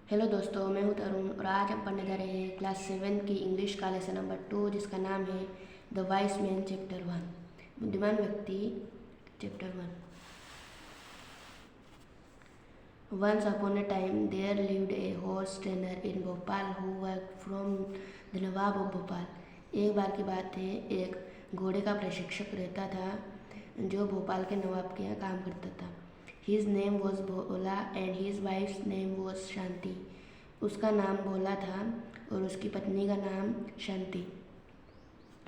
Hello दोस्तों, मैं हूं तरुण और आज हम पढ़ने जा रहे हैं क्लास 7 की इंग्लिश का लेसन नंबर 2 जिसका नाम है द वाइस मैन चैप्टर 1। बुद्धिमान व्यक्ति chapter 1। Once upon a time there lived a horse trainer in Bhopal who work from the Nawab of Bhopal. एक बार की बात है, एक घोड़े का प्रशिक्षक रहता था जो भोपाल के नवाब के यहाँ काम करता था। His name was Bhola and his wife's name was Shanti. उसका नाम भोला था और उसकी पत्नी का नाम शांति।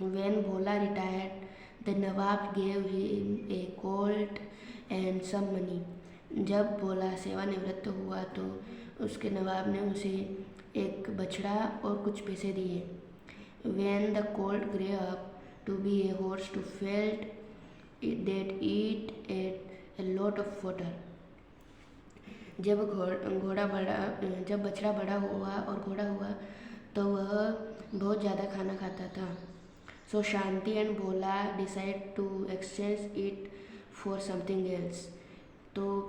When Bhola retired, the Nawab gave him a colt and some money. जब भोला सेवानिवृत्त हुआ तो उसके नवाब ने उसे एक बछड़ा और कुछ पैसे दिए। When the colt grew up to be a horse to felt that it ate a lot of fodder. जब बछड़ा बड़ा हुआ और घोड़ा हुआ तो वह बहुत ज़्यादा खाना खाता था। So Shanti and Bhola decide to exchange it for something else. तो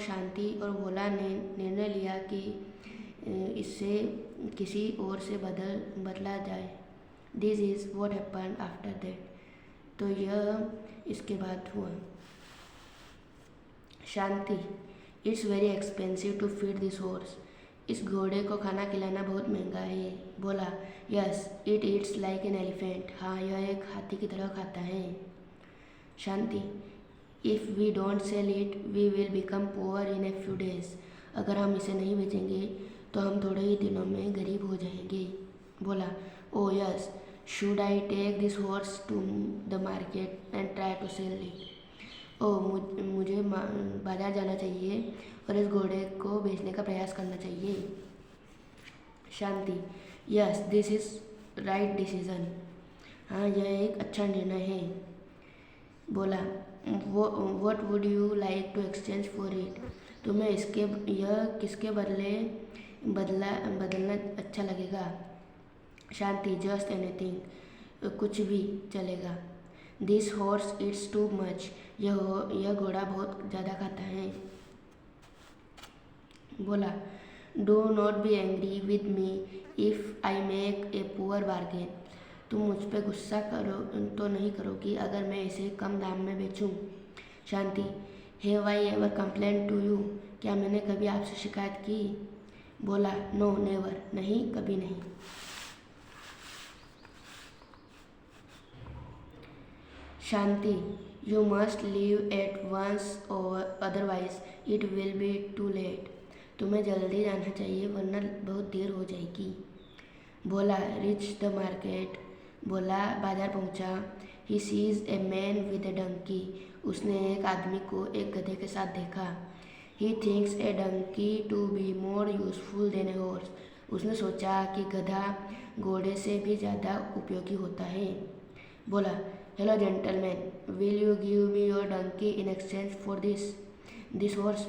शांति और भोला ने निर्णय लिया कि इससे किसी और से बदला जाए। This is what happened after that. तो यह इसके बाद हुआ। Shanti, it's very expensive to feed this horse. इस घोड़े को खाना खिलाना बहुत महंगा है। Bhola, yes it eats like an elephant. हाँ, यह एक हाथी की तरह खाता है। Shanti, if we don't sell it we will become poor in a few days. अगर हम इसे नहीं बेचेंगे तो हम थोड़े ही दिनों में गरीब हो जाएंगे। बोला, oh yes should I take this horse to the market and try to sell it. मुझे बाजार जाना चाहिए और इस घोड़े को बेचने का प्रयास करना चाहिए। Shanti, yes this is right decision. हाँ, यह एक अच्छा निर्णय है। Bhola, what would you like to exchange for it. तुम्हें यह किसके बदलना अच्छा लगेगा। शांति, जस्ट एनीथिंग, कुछ भी चलेगा। This horse it's too much. यह घोड़ा बहुत ज़्यादा खाता है। बोला, do not be angry with me if I make a poor bargain. तुम मुझ पर गुस्सा तो नहीं करोगी अगर मैं इसे कम दाम में बेचूं। Shanti, have I ever complain to you. क्या मैंने कभी आपसे शिकायत की। बोला, नो नेवर, नहीं कभी नहीं। Shanti, you must leave at once और otherwise it will be too late. तुम्हें जल्दी जाना चाहिए वरना बहुत देर हो जाएगी। बोला, रिच द मार्केट। बोला, बाजार पहुंचा। He sees a man with a donkey. उसने एक आदमी को एक गधे के साथ देखा। He thinks a donkey to be more useful than a horse. उसने सोचा कि गधा घोड़े से भी ज़्यादा उपयोगी होता है। बोला, hello gentleman, will you give me your donkey in exchange for this horse.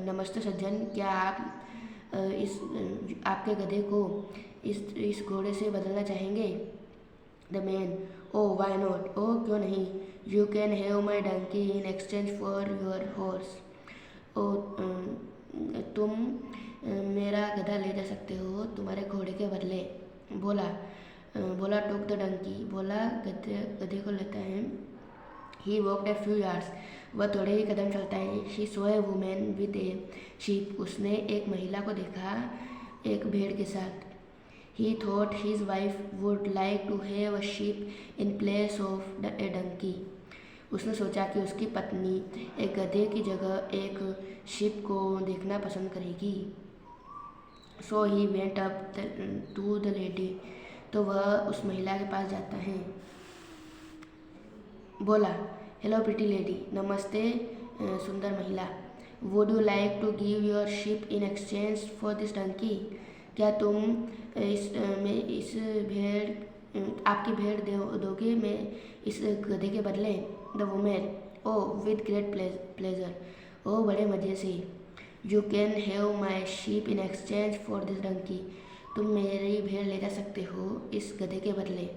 नमस्ते सज्जन, क्या आप आपके गधे को इस घोड़े से बदलना चाहेंगे। The man, oh why not, ओ क्यों नहीं। You can have my donkey in exchange for your horse. ओ तुम मेरा गधा ले जा सकते हो तुम्हारे घोड़े के बदले। बोला टुक द डंकी। बोला गधे को लेता है। He walked a few yards. वह थोड़े ही कदम चलता है। She saw a woman with a sheep. उसने एक महिला को देखा एक भेड़ के साथ। He thought his wife would like to have a sheep in place of a donkey. उसने सोचा कि उसकी पत्नी एक गधे की जगह एक शीप को देखना पसंद करेगी। So he went up to the lady. तो वह उस महिला के पास जाता है। बोला, हेलो प्रिटी लेडी। नमस्ते सुंदर महिला। Would you like to give your sheep in exchange for this donkey. क्या तुम आपकी भेड़ दोगे मैं इस गधे के बदले। The women, oh with great pleasure. ओ बड़े मज़े से। You can have my sheep in exchange for this donkey. तुम मेरी भेड़ ले जा सकते हो इस गधे के बदले।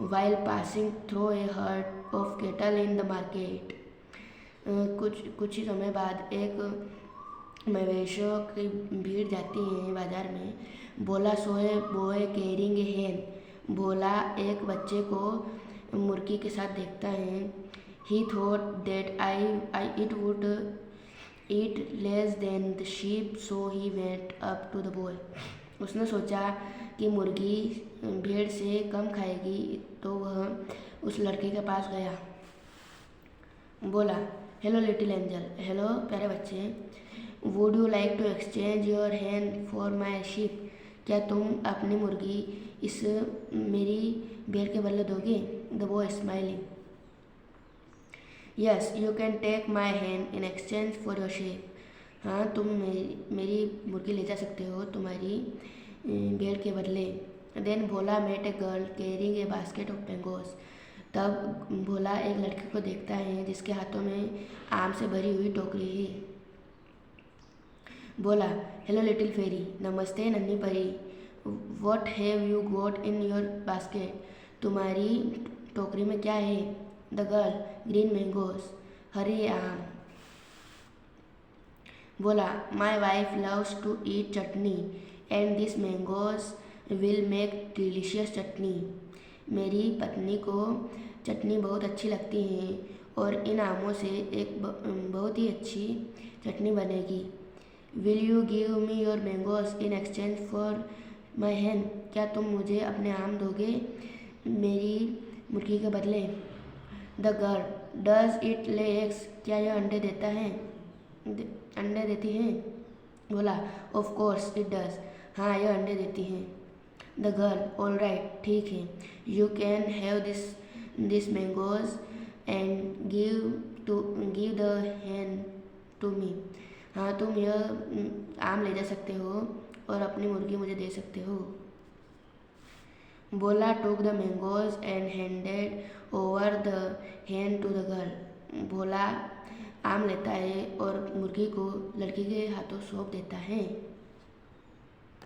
While passing through a heard of cattle in the market. कुछ ही समय बाद एक मवेशियों की भीड़ जाती है बाजार में। भोला सोए बोए कैरिंग ए hen। भोला एक बच्चे को मुर्गी के साथ देखता है। He thought that I it would eat less than the sheep, so he went up to the boy. उसने सोचा कि मुर्गी भेड़ से कम खाएगी, तो वह उस लड़के के पास गया। बोला, हेलो लिटिल एंजल। हेलो प्यारे बच्चे। Would you like to exchange your hen for my sheep। क्या तुम अपनी मुर्गी इस मेरी भेड़ के बदले दोगे? The boy smiling. Yes you can take my hen in exchange for your sheep। हाँ, तुम मेरी मुर्गी ले जा सकते हो तुम्हारी भेड़ के बदले। Then Bhola met a girl carrying a basket of mangoes. तब भोला एक लड़के को देखता है जिसके हाथों में आम से भरी हुई टोकरी है। बोला, हेलो लिटिल फेरी। नमस्ते नन्ही परी। What have you got in your basket. तुम्हारी टोकरी में क्या है? द गर्ल, ग्रीन मैंगोज, हरे आम। बोला, my wife loves to eat chutney and this mangoes will make delicious chutney. मेरी पत्नी को चटनी बहुत अच्छी लगती है और इन आमों से एक बहुत ही अच्छी चटनी बनेगी। Will you give me your mangoes in exchange for my hen। क्या तुम मुझे अपने आम दोगे मेरी मुर्गी के बदले? The girl, does it lay eggs. क्या यह अंडे देता है? अंडे देती है? बोला, ऑफ कोर्स इट डज। हाँ, यह अंडे देती हैं। द गर्ल, ऑल राइट, ठीक है। You can have this mangoes and give the hen to me. हाँ, तुम यह आम ले जा सकते हो और अपनी मुर्गी मुझे दे सकते हो। बोला took the mangoes and handed over the hen to the girl. Bhola आम लेता है और मुर्गी को लड़की के हाथों सौंप देता है।